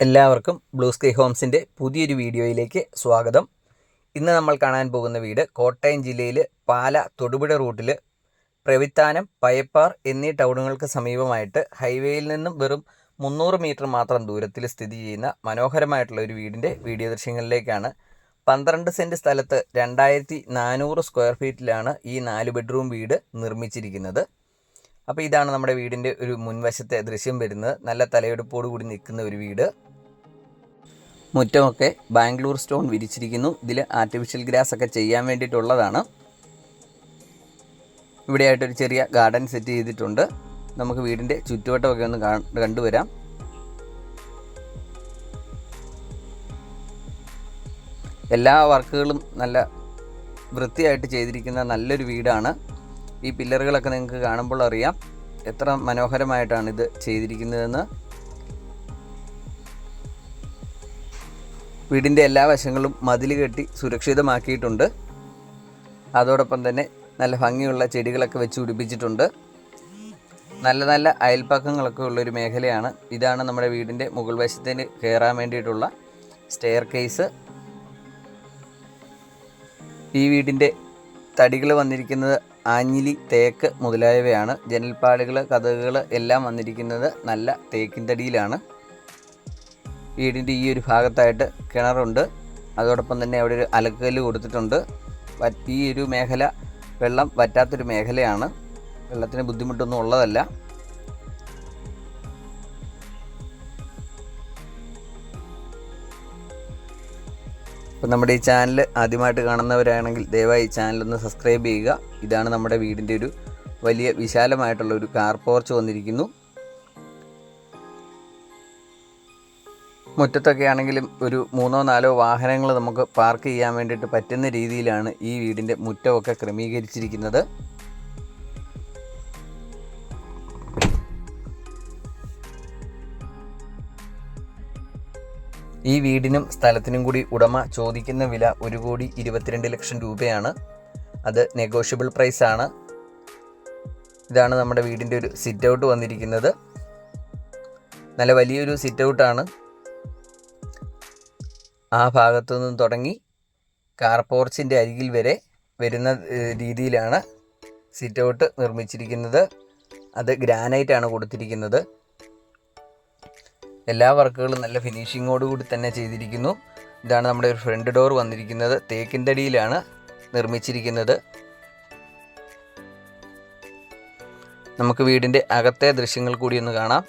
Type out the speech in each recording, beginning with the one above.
എല്ലാവർക്കും blue sky ഹോംസിൻ്റെ പുതിയൊരു വീഡിയോയിലേക്ക് സ്വാഗതം. ഇന്ന് നമ്മൾ കാണാൻ പോകുന്ന വീട് കോട്ടയം ജില്ലയിൽ പാല തൊടുപുഴ റൂട്ടിൽ പ്രവിത്താനം, പയപ്പാർ എന്നീ ടൗണുകൾക്ക് സമീപമായിട്ട് ഹൈവേയിൽ നിന്നും വെറും 300 മീറ്റർ മാത്രം ദൂരത്തിൽ സ്ഥിതി ചെയ്യുന്ന മനോഹരമായിട്ടുള്ള ഒരു വീടിൻ്റെ വീഡിയോ ദൃശ്യങ്ങളിലേക്കാണ്. 12 സെൻറ്റ് സ്ഥലത്ത് 2400 സ്ക്വയർ ഫീറ്റിലാണ് ഈ 4 ബെഡ്റൂം വീട് നിർമ്മിച്ചിരിക്കുന്നത്. അപ്പോൾ ഇതാണ് നമ്മുടെ വീടിൻ്റെ ഒരു മുൻവശത്തെ ദൃശ്യം വരുന്നത്. നല്ല തലയെടുപ്പോട് കൂടി നിൽക്കുന്ന ഒരു വീട്. മുറ്റമൊക്കെ ബാംഗ്ലൂർ സ്റ്റോൺ വിരിച്ചിരിക്കുന്നു. ഇതിൽ ആർട്ടിഫിഷ്യൽ ഗ്രാസ് ഒക്കെ ചെയ്യാൻ വേണ്ടിയിട്ടുള്ളതാണ്. ഇവിടെയായിട്ടൊരു ചെറിയ ഗാർഡൻ സെറ്റ് ചെയ്തിട്ടുണ്ട്. നമുക്ക് വീടിൻ്റെ ചുറ്റുവട്ടമൊക്കെ ഒന്ന് കണ്ടുവരാം. എല്ലാ വർക്കുകളും നല്ല വൃത്തിയായിട്ട് ചെയ്തിരിക്കുന്ന നല്ലൊരു വീടാണ്. ഈ പില്ലറുകളൊക്കെ നിങ്ങൾക്ക് കാണുമ്പോൾ അറിയാം എത്ര മനോഹരമായിട്ടാണ് ഇത് ചെയ്തിരിക്കുന്നതെന്ന്. വീടിൻ്റെ എല്ലാ വശങ്ങളും മതിൽ കെട്ടി സുരക്ഷിതമാക്കിയിട്ടുണ്ട്. അതോടൊപ്പം തന്നെ നല്ല ഭംഗിയുള്ള ചെടികളൊക്കെ വെച്ച് പിടിപ്പിച്ചിട്ടുണ്ട്. നല്ല നല്ല അയൽപ്പക്കങ്ങളൊക്കെ ഉള്ളൊരു മേഖലയാണ്. ഇതാണ് നമ്മുടെ വീടിൻ്റെ മുകൾ വശത്തിന് കയറാൻ വേണ്ടിയിട്ടുള്ള സ്റ്റെയർ കേസ്. ഈ വീടിൻ്റെ തടികൾ വന്നിരിക്കുന്നത് ആഞ്ഞിലി, തേക്ക് മുതലായവയാണ്. ജനൽപ്പാടുകൾ, കതകുകൾ എല്ലാം വന്നിരിക്കുന്നത് നല്ല തേക്കിൻ തടിയിലാണ്. വീടിൻ്റെ ഈ ഒരു ഭാഗത്തായിട്ട് കിണറുണ്ട്. അതോടൊപ്പം തന്നെ അവിടെ ഒരു അലക്കുകല്ല് കൊടുത്തിട്ടുണ്ട്. ഈ ഒരു മേഖല വെള്ളം വറ്റാത്തൊരു മേഖലയാണ്. വെള്ളത്തിന് ബുദ്ധിമുട്ടൊന്നും ഉള്ളതല്ല. അപ്പോൾ നമ്മുടെ ഈ ചാനൽ ആദ്യമായിട്ട് കാണുന്നവരാണെങ്കിൽ ദയവായി ഈ ചാനലൊന്ന് സബ്സ്ക്രൈബ് ചെയ്യുക. ഇതാണ് നമ്മുടെ വീടിൻ്റെ ഒരു വലിയ വിശാലമായിട്ടുള്ള ഒരു കാർ പോർച്ച് വന്നിരിക്കുന്നു. മുറ്റത്തൊക്കെ ആണെങ്കിലും ഒരു 3-4 വാഹനങ്ങൾ നമുക്ക് പാർക്ക് ചെയ്യാൻ വേണ്ടിയിട്ട് പറ്റുന്ന രീതിയിലാണ് ഈ വീടിൻ്റെ മുറ്റമൊക്കെ ക്രമീകരിച്ചിരിക്കുന്നത്. ഈ വീടിനും സ്ഥലത്തിനും കൂടി ഉടമ ചോദിക്കുന്ന വില 1,22 ലക്ഷം രൂപയാണ്. അത് നെഗോഷ്യബിൾ പ്രൈസാണ്. ഇതാണ് നമ്മുടെ വീടിൻ്റെ ഒരു സിറ്റ് ഔട്ട് വന്നിരിക്കുന്നത്. നല്ല വലിയൊരു സിറ്റ് ഔട്ടാണ്. ആ ഭാഗത്തു നിന്നും തുടങ്ങി കാർ പോർച്ചിൻ്റെ അരികിൽ വരെ വരുന്ന രീതിയിലാണ് സിറ്റ് ഔട്ട് നിർമ്മിച്ചിരിക്കുന്നത്. അത് ഗ്രാനൈറ്റാണ് കൊടുത്തിരിക്കുന്നത്. എല്ലാ വർക്കുകളും നല്ല ഫിനിഷിങ്ങോടുകൂടി തന്നെ ചെയ്തിരിക്കുന്നു. ഇതാണ് നമ്മുടെ ഒരു ഫ്രണ്ട് ഡോർ വന്നിരിക്കുന്നത്. തേക്കിൻ തടിയിലാണ് നിർമ്മിച്ചിരിക്കുന്നത്. നമുക്ക് വീടിൻ്റെ അകത്തെ ദൃശ്യങ്ങൾ കൂടി ഒന്ന് കാണാം.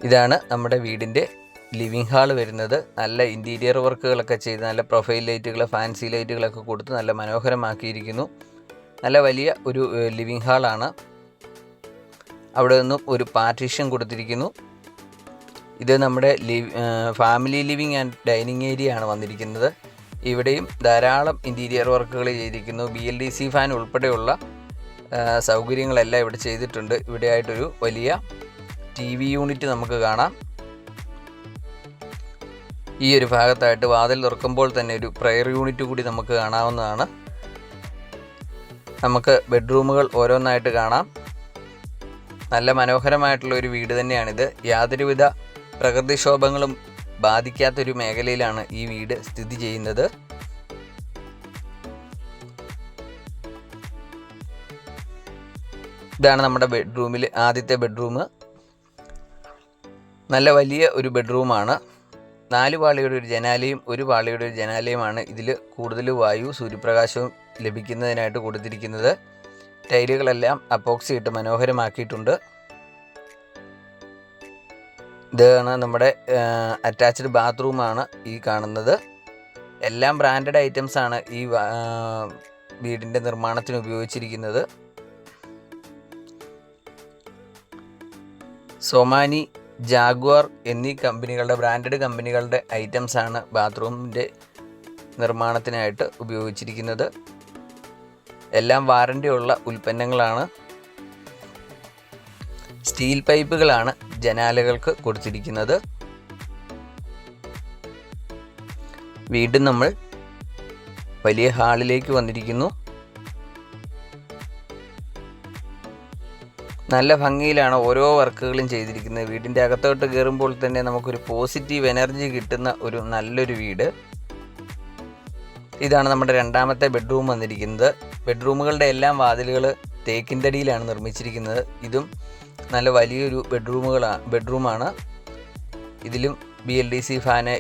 ഇതാണ് നമ്മുടെ വീടിൻ്റെ ലിവിങ് ഹാൾ വരുന്നത്. നല്ല ഇൻറ്റീരിയർ വർക്കുകളൊക്കെ ചെയ്ത് നല്ല പ്രൊഫൈൽ ലൈറ്റുകൾ, ഫാൻസി ലൈറ്റുകളൊക്കെ കൊടുത്ത് നല്ല മനോഹരമാക്കിയിരിക്കുന്നു. നല്ല വലിയ ഒരു ലിവിങ് ഹാളാണ്. അവിടെ നിന്നും ഒരു പാർട്ടീഷൻ കൊടുത്തിരിക്കുന്നു. ഇത് നമ്മുടെ family living and dining area ആണ് വന്നിരിക്കുന്നത്. ഇവിടെയും ധാരാളം ഇൻറ്റീരിയർ വർക്കുകൾ ചെയ്തിരിക്കുന്നു. BLDC ഫാൻ ഉൾപ്പെടെയുള്ള സൗകര്യങ്ങളെല്ലാം ഇവിടെ ചെയ്തിട്ടുണ്ട്. ഇവിടെയായിട്ടൊരു വലിയ TV യൂണിറ്റ് നമുക്ക് കാണാം. ഈ ഒരു ഭാഗത്തായിട്ട് വാതിൽ തുറക്കുമ്പോൾ തന്നെ ഒരു പ്രയർ യൂണിറ്റ് കൂടി നമുക്ക് കാണാവുന്നതാണ്. നമുക്ക് ബെഡ്റൂമുകൾ ഓരോന്നായിട്ട് കാണാം. നല്ല മനോഹരമായിട്ടുള്ള ഒരു വീട് തന്നെയാണിത്. യാതൊരുവിധ പ്രകൃതിക്ഷോഭങ്ങളും ബാധിക്കാത്തൊരു മേഖലയിലാണ് ഈ വീട് സ്ഥിതി ചെയ്യുന്നത്. ഇതാണ് നമ്മുടെ ബെഡ്റൂമിൽ ആദ്യത്തെ ബെഡ്റൂം. നല്ല വലിയ ഒരു ബെഡ്റൂമാണ്. 4 പാളിയുടെ ഒരു ജനാലയും 1 പാളിയുടെ ഒരു ജനാലയുമാണ് ഇതിൽ കൂടുതൽ വായു സൂര്യപ്രകാശവും ലഭിക്കുന്നതിനായിട്ട് കൊടുത്തിരിക്കുന്നത്. ടൈലുകളെല്ലാം അപ്പോക്സി ഇട്ട് മനോഹരമാക്കിയിട്ടുണ്ട്. ഇതാണ് നമ്മുടെ അറ്റാച്ച്ഡ് ബാത്റൂമാണ് ഈ കാണുന്നത്. എല്ലാം ബ്രാൻഡഡ് ഐറ്റംസ് ആണ് ഈ വീടിൻ്റെ നിർമ്മാണത്തിന് ഉപയോഗിച്ചിരിക്കുന്നത്. സൊമാനി, ജാഗ്വാർ എന്നീ കമ്പനികളുടെ ബ്രാൻഡഡ് കമ്പനികളുടെ ഐറ്റംസാണ് ബാത്റൂമിൻ്റെ നിർമ്മാണത്തിനായിട്ട് ഉപയോഗിച്ചിരിക്കുന്നത്. എല്ലാം വാറൻ്റി ഉള്ള ഉൽപ്പന്നങ്ങളാണ്. സ്റ്റീൽ പൈപ്പുകളാണ് ജനാലകൾക്ക് കൊടുത്തിരിക്കുന്നത്. വീണ്ടും നമ്മൾ വലിയ ഹാളിലേക്ക് വന്നിരിക്കുന്നു. നല്ല ഭംഗിയിലാണ് ഓരോ വർക്കുകളും ചെയ്തിരിക്കുന്നത്. വീടിൻ്റെ അകത്തോട്ട് കയറുമ്പോൾ തന്നെ നമുക്കൊരു പോസിറ്റീവ് എനർജി കിട്ടുന്ന ഒരു നല്ലൊരു വീട്. ഇതാണ് നമ്മുടെ രണ്ടാമത്തെ ബെഡ്റൂം വന്നിരിക്കുന്നത്. ബെഡ്റൂമുകളുടെ എല്ലാം വാതിലുകൾ തേക്കിൻ തടിയിലാണ് നിർമ്മിച്ചിരിക്കുന്നത്. ഇതും നല്ല വലിയൊരു ബെഡ്റൂമാണ്. ഇതിലും BLDC ഫാന്,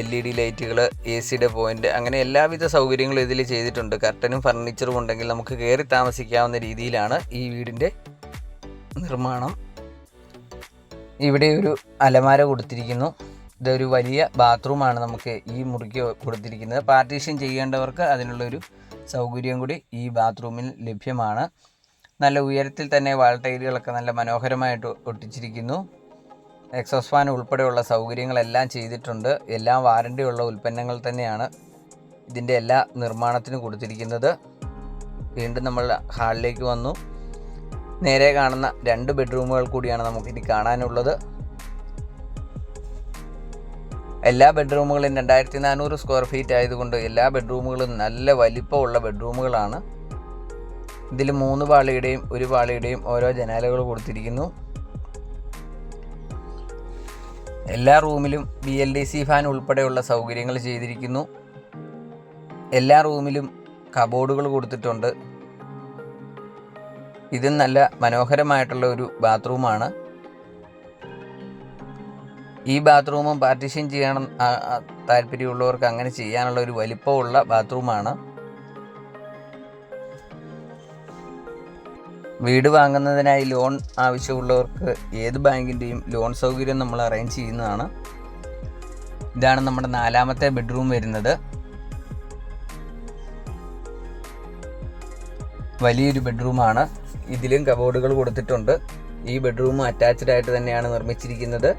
LED ലൈറ്റുകൾ, AC പോയിൻ്റ്, അങ്ങനെ എല്ലാവിധ സൗകര്യങ്ങളും ഇതിൽ ചെയ്തിട്ടുണ്ട്. കർട്ടനും ഫർണിച്ചറും ഉണ്ടെങ്കിൽ നമുക്ക് കയറി താമസിക്കാവുന്ന രീതിയിലാണ് ഈ വീടിൻ്റെ നിർമ്മാണം. ഇവിടെ ഒരു അലമാര കൊടുത്തിരിക്കുന്നു. ഇതൊരു വലിയ ബാത്റൂമാണ് നമുക്ക് ഈ മുറിക്ക് കൊടുത്തിരിക്കുന്നത്. പാർട്ടീഷൻ ചെയ്യേണ്ടവർക്ക് അതിനുള്ളൊരു സൗകര്യം കൂടി ഈ ബാത്റൂമിൽ ലഭ്യമാണ്. നല്ല ഉയരത്തിൽ തന്നെ വാൾ ടൈലുകളൊക്കെ നല്ല മനോഹരമായിട്ട് ഒട്ടിച്ചിരിക്കുന്നു. എക്സോസ് ഫാൻ ഉൾപ്പെടെയുള്ള സൗകര്യങ്ങളെല്ലാം ചെയ്തിട്ടുണ്ട്. എല്ലാം വാറണ്ടിയുള്ള ഉൽപ്പന്നങ്ങൾ തന്നെയാണ് ഇതിൻ്റെ എല്ലാ നിർമ്മാണത്തിനും കൊടുത്തിരിക്കുന്നത്. വീണ്ടും നമ്മൾ ഹാളിലേക്ക് വന്നു. നേരെ കാണുന്ന 2 ബെഡ്റൂമുകൾ കൂടിയാണ് നമുക്കിനി കാണാനുള്ളത്. എല്ലാ ബെഡ്റൂമുകളും 2400 സ്ക്വയർ ഫീറ്റ് ആയതുകൊണ്ട് എല്ലാ ബെഡ്റൂമുകളും നല്ല വലിപ്പമുള്ള ബെഡ്റൂമുകളാണ്. ഇതിൽ 3 പാളിയുടെയും 1 പാളിയുടെയും ഓരോ ജനാലകൾ കൊടുത്തിരിക്കുന്നു. എല്ലാ റൂമിലും BLDC ഫാൻ ഉൾപ്പെടെയുള്ള സൗകര്യങ്ങൾ ചെയ്തിരിക്കുന്നു. എല്ലാ റൂമിലും കബോർഡുകൾ കൊടുത്തിട്ടുണ്ട്. ഇതും നല്ല മനോഹരമായിട്ടുള്ള ഒരു ബാത്റൂമാണ്. ഈ ബാത്റൂമും പാർട്ടീഷൻ ചെയ്യണം താല്പര്യമുള്ളവർക്ക് അങ്ങനെ ചെയ്യാനുള്ള ഒരു വലിപ്പമുള്ള ബാത്റൂമാണ്. വീട് വാങ്ങുന്നതിനായി ലോൺ ആവശ്യമുള്ളവർക്ക് ഏത് ബാങ്കിൻ്റെയും ലോൺ സൗകര്യം നമ്മൾ അറേഞ്ച് ചെയ്യുന്നതാണ്. ഇതാണ് നമ്മുടെ 4ാമത്തെ ബെഡ്റൂം വരുന്നത്. വലിയൊരു ബെഡ്റൂമാണ്. ഇതിലും കബോർഡുകൾ കൊടുത്തിട്ടുണ്ട്. ഈ ബെഡ്റൂം അറ്റാച്ച്ഡ് ആയിട്ട് തന്നെയാണ് നിർമ്മിച്ചിരിക്കുന്നത്.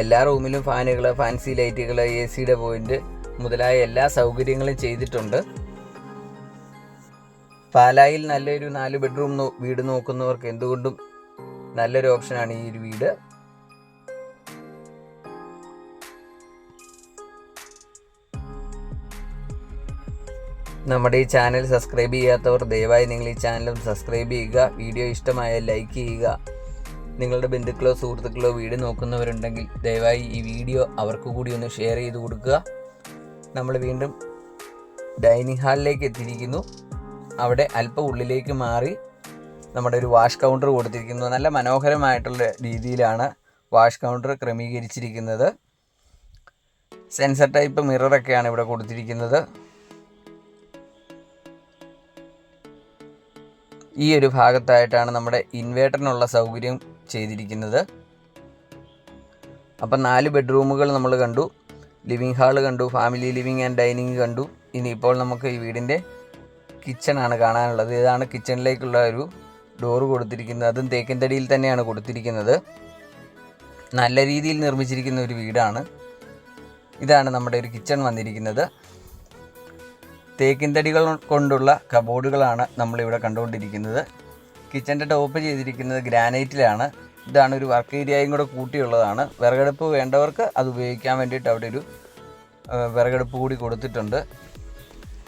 എല്ലാ റൂമിലും ഫാനുകൾ, ഫാൻസി ലൈറ്റുകൾ, AC പോയിന്റ് മുതലായ എല്ലാ സൗകര്യങ്ങളും ചെയ്തിട്ടുണ്ട്. പാലായിൽ നല്ലൊരു 4 ബെഡ്റൂം വീട് നോക്കുന്നവർക്ക് എന്തുകൊണ്ടും നല്ലൊരു ഓപ്ഷനാണ് ഈ ഒരു വീട്. നമ്മുടെ ഈ ചാനൽ സബ്സ്ക്രൈബ് ചെയ്യാത്തവർ ദയവായി നിങ്ങൾ ഈ ചാനൽ സബ്സ്ക്രൈബ് ചെയ്യുക. വീഡിയോ ഇഷ്ടമായാൽ ലൈക്ക് ചെയ്യുക. നിങ്ങളുടെ ബന്ധുക്കളോ സുഹൃത്തുക്കളോ വീട് നോക്കുന്നവരുണ്ടെങ്കിൽ ദയവായി ഈ വീഡിയോ അവർക്ക് കൂടി ഒന്ന് ഷെയർ ചെയ്ത് കൊടുക്കുക. നമ്മൾ വീണ്ടും ഡൈനിങ് ഹാളിലേക്ക് എത്തിയിരിക്കുന്നു. അവിടെ അല്പം ഉള്ളിലേക്ക് മാറി നമ്മുടെ ഒരു വാഷ് കൗണ്ടർ കൊടുത്തിരിക്കുന്നു. നല്ല മനോഹരമായിട്ടുള്ള രീതിയിലാണ് വാഷ് കൗണ്ടർ ക്രമീകരിച്ചിരിക്കുന്നത്. സെൻസർ ടൈപ്പ് മിററൊക്കെയാണ് ഇവിടെ കൊടുത്തിരിക്കുന്നത്. ഈ ഒരു ഭാഗത്തായിട്ടാണ് നമ്മുടെ ഇൻവേർട്ടറിനുള്ള സൗകര്യം ചെയ്തിരിക്കുന്നത്. അപ്പം 4 ബെഡ്റൂമുകൾ നമ്മൾ കണ്ടു, ലിവിങ് ഹാള് കണ്ടു, ഫാമിലി ലിവിങ് ആൻഡ് ഡൈനിങ് കണ്ടു. ഇനിയിപ്പോൾ നമുക്ക് ഈ വീടിൻ്റെ കിച്ചണാണ് കാണാനുള്ളത്. ഇതാണ് കിച്ചണിലേക്കുള്ള ഒരു ഡോറ് കൊടുത്തിരിക്കുന്നത്. അതും തേക്കിൻ തടിയിൽ തന്നെയാണ് കൊടുത്തിരിക്കുന്നത്. നല്ല രീതിയിൽ നിർമ്മിച്ചിരിക്കുന്ന ഒരു വീടാണ്. ഇതാണ് നമ്മുടെ ഒരു കിച്ചൺ വന്നിരിക്കുന്നത്. തേക്കിൻ തടികൾ കൊണ്ടുള്ള കബോർഡുകളാണ് നമ്മളിവിടെ കണ്ടുകൊണ്ടിരിക്കുന്നത്. കിച്ചൻ്റെ ടോപ്പ് ചെയ്തിരിക്കുന്നത് ഗ്രാനൈറ്റിലാണ്. ഇതാണ് ഒരു വർക്ക് ഏരിയയും കൂടെ കൂട്ടിയുള്ളതാണ്. വിറകടുപ്പ് വേണ്ടവർക്ക് അത് ഉപയോഗിക്കാൻ വേണ്ടിയിട്ട് അവിടെ ഒരു വിറകടുപ്പ് കൂടി കൊടുത്തിട്ടുണ്ട്.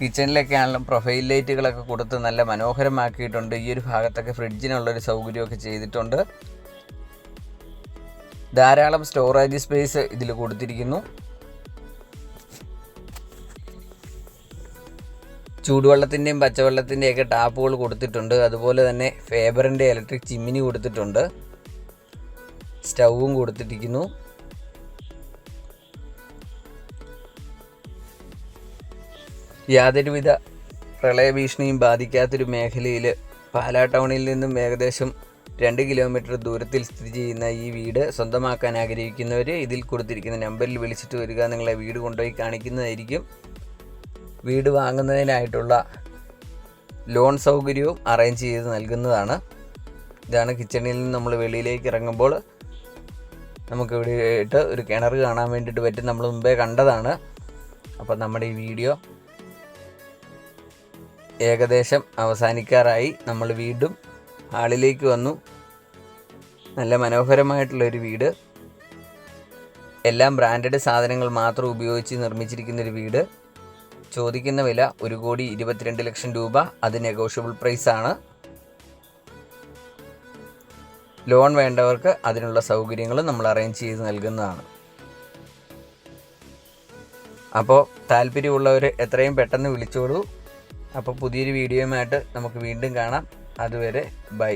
കിച്ചണിലൊക്കെ ആണെങ്കിലും പ്രൊഫൈൽ ലൈറ്റുകളൊക്കെ കൊടുത്ത് നല്ല മനോഹരമാക്കിയിട്ടുണ്ട്. ഈ ഒരു ഭാഗത്തൊക്കെ ഫ്രിഡ്ജിനുള്ളൊരു സൗകര്യമൊക്കെ ചെയ്തിട്ടുണ്ട്. ധാരാളം സ്റ്റോറേജ് സ്പേസ് ഇതിൽ കൊടുത്തിരിക്കുന്നു. ചൂടുവെള്ളത്തിൻ്റെയും പച്ചവെള്ളത്തിൻ്റെയൊക്കെ ടാപ്പുകൾ കൊടുത്തിട്ടുണ്ട്. അതുപോലെ തന്നെ ഫേബറിൻ്റെ ഇലക്ട്രിക് ചിമ്മിനി കൊടുത്തിട്ടുണ്ട്. സ്റ്റൗവും കൊടുത്തിരിക്കുന്നു. യാതൊരുവിധ പ്രളയഭീഷണിയും ബാധിക്കാത്തൊരു മേഖലയിൽ പാലാ ടൗണിൽ നിന്നും ഏകദേശം 2 കിലോമീറ്റർ ദൂരത്തിൽ സ്ഥിതി ചെയ്യുന്ന ഈ വീട് സ്വന്തമാക്കാൻ ആഗ്രഹിക്കുന്നവർ ഇതിൽ കൊടുത്തിരിക്കുന്ന നമ്പറിൽ വിളിച്ചിട്ട് വരിക. നിങ്ങളെ വീട് കൊണ്ടുപോയി കാണിക്കുന്നതായിരിക്കും. വീട് വാങ്ങുന്നതിനായിട്ടുള്ള ലോൺ സൗകര്യവും അറേഞ്ച് ചെയ്ത് നൽകുന്നതാണ്. ഇതാണ് കിച്ചണിൽ നിന്ന് നമ്മൾ വെളിയിലേക്ക് ഇറങ്ങുമ്പോൾ നമുക്ക് ഇവിടെ ആയിട്ട് ഒരു കിണർ കാണാൻ വേണ്ടിയിട്ട് പറ്റും. നമ്മൾ മുമ്പേ കണ്ടതാണ്. അപ്പോൾ നമ്മുടെ ഈ വീഡിയോ ഏകദേശം അവസാനിക്കാറായി. നമ്മൾ വീണ്ടും ഹാളിലേക്ക് വന്നു. നല്ല മനോഹരമായിട്ടുള്ളൊരു വീട്. എല്ലാം ബ്രാൻഡഡ് സാധനങ്ങൾ മാത്രം ഉപയോഗിച്ച് നിർമ്മിച്ചിരിക്കുന്നൊരു വീട്. ചോദിക്കുന്ന വില 1,22,00,000 രൂപ. അത് നെഗോഷ്യബിൾ പ്രൈസാണ്. ലോൺ വേണ്ടവർക്ക് അതിനുള്ള സൗകര്യങ്ങളും നമ്മൾ അറേഞ്ച് ചെയ്ത് നൽകുന്നതാണ്. അപ്പോൾ താല്പര്യമുള്ളവർ എത്രയും പെട്ടെന്ന് വിളിച്ചോളൂ. അപ്പോൾ പുതിയൊരു വീഡിയോയുമായിട്ട് നമുക്ക് വീണ്ടും കാണാം. അതുവരെ ബൈ.